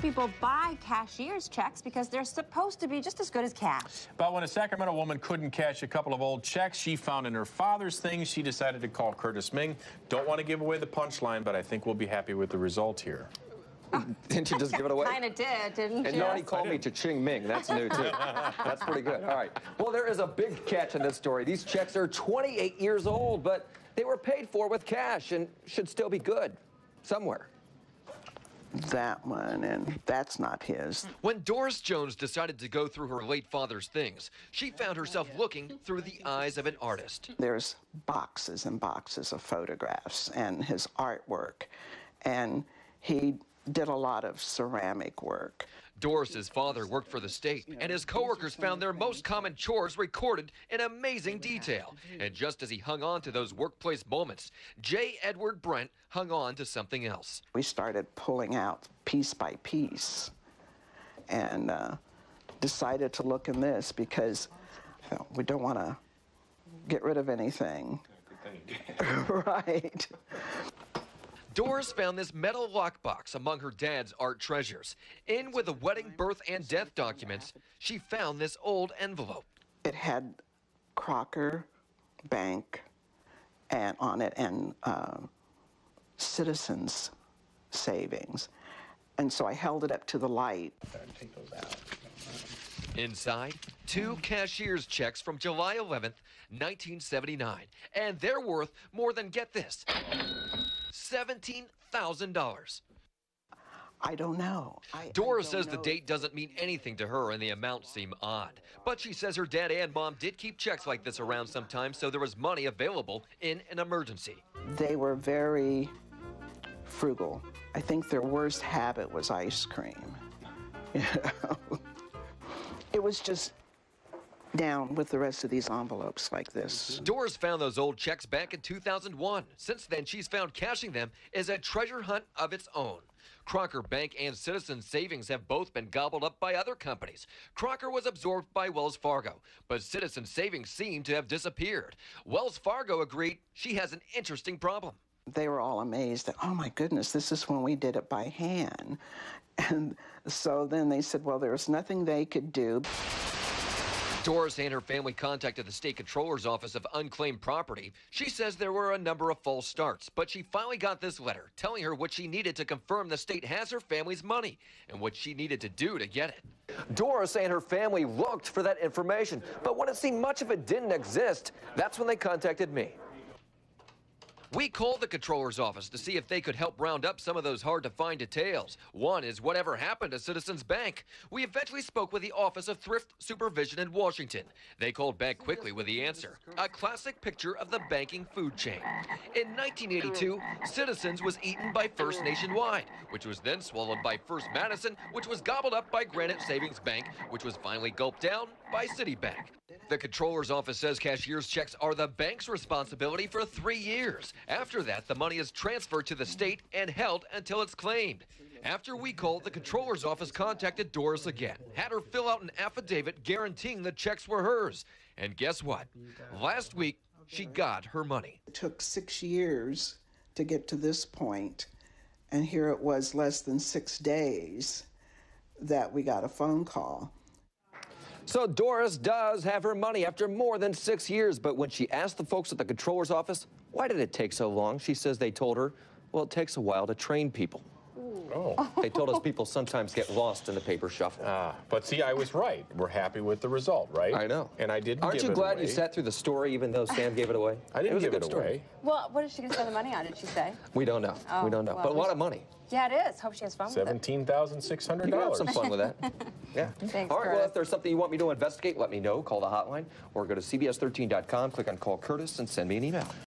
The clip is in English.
people buy cashier's checks because they're supposed to be just as good as cash. But when a Sacramento woman couldn't cash a couple of old checks she found in her father's things, she decided to call Curtis Ming. Don't want to give away the punchline, but I think we'll be happy with the result here. Didn't you just give it away? Kind of did, didn't you? And you already called me Cha-Ching Ming. That's new, too. That's pretty good. All right. Well, there is a big catch in this story. These checks are 28 years old, but they were paid for with cash and should still be good somewhere. That one, and that's not his. When Doris Jones decided to go through her late father's things, she found herself looking through the eyes of an artist. There's boxes and boxes of photographs and his artwork, and he did a lot of ceramic work. Doris's father worked for the state, and his coworkers found their most common chores recorded in amazing detail. And just as he hung on to those workplace moments, J. Edward Brent hung on to something else. We started pulling out piece by piece and decided to look in this because we don't want to get rid of anything. Right. Doris found this metal lockbox among her dad's art treasures. In with the wedding, birth, and death documents, she found this old envelope. It had Crocker Bank and on it and Citizens Savings. And so I held it up to the light. Take those out. Inside, 2 cashier's checks from July 11th, 1979. And they're worth more than, get this, $17,000. I don't know. Doris says the date doesn't mean anything to her and the amounts seem odd. But she says her dad and mom did keep checks like this around sometimes, so there was money available in an emergency. They were very frugal. I think their worst habit was ice cream. You know? It was just down with the rest of these envelopes like this. Doris found those old checks back in 2001. Since then, she's found cashing them is a treasure hunt of its own. Crocker Bank and Citizens Savings have both been gobbled up by other companies. Crocker was absorbed by Wells Fargo, but Citizens Savings seemed to have disappeared. Wells Fargo agreed she has an interesting problem. They were all amazed that, oh my goodness, this is when we did it by hand. And so then they said, well, there's nothing they could do. Doris and her family contacted the state controller's office of unclaimed property. She says there were a number of false starts, but she finally got this letter telling her what she needed to confirm the state has her family's money and what she needed to do to get it. Doris and her family looked for that information, but when it seemed much of it didn't exist, that's when they contacted me. We called the controller's office to see if they could help round up some of those hard-to-find details. One is whatever happened to Citizens Bank. We eventually spoke with the Office of Thrift Supervision in Washington. They called back quickly with the answer, a classic picture of the banking food chain. In 1982, Citizens was eaten by First Nationwide, which was then swallowed by First Madison, which was gobbled up by Granite Savings Bank, which was finally gulped down by Citibank. The controller's office says cashier's checks are the bank's responsibility for 3 years. After that, the money is transferred to the state and held until it's claimed. After we called, the controller's office contacted Doris again, had her fill out an affidavit guaranteeing the checks were hers. And guess what? Last week, she got her money. It took 6 years to get to this point, and here it was less than 6 days that we got a phone call. So Doris does have her money after more than 6 years, but when she asked the folks at the controller's office, why did it take so long? She says they told her, well, it takes a while to train people. Oh. They told us people sometimes get lost in the paper shuffle. But see, I was right. We're happy with the result, right? I know. And I didn't Aren't give you it glad away. you sat through the story even though Sam gave it away? I didn't give it story. away. Well, what is she going to spend the money on, did she say? We don't know. Oh, we don't know. well, But a lot of money. Yeah, it is. Hope she has fun with it. $17,600. You can have some fun with that. Yeah. Thanks, All right, well, Curtis. if there's something you want me to investigate, let me know. Call the hotline or go to CBS13.com, click on Call Curtis, and send me an email.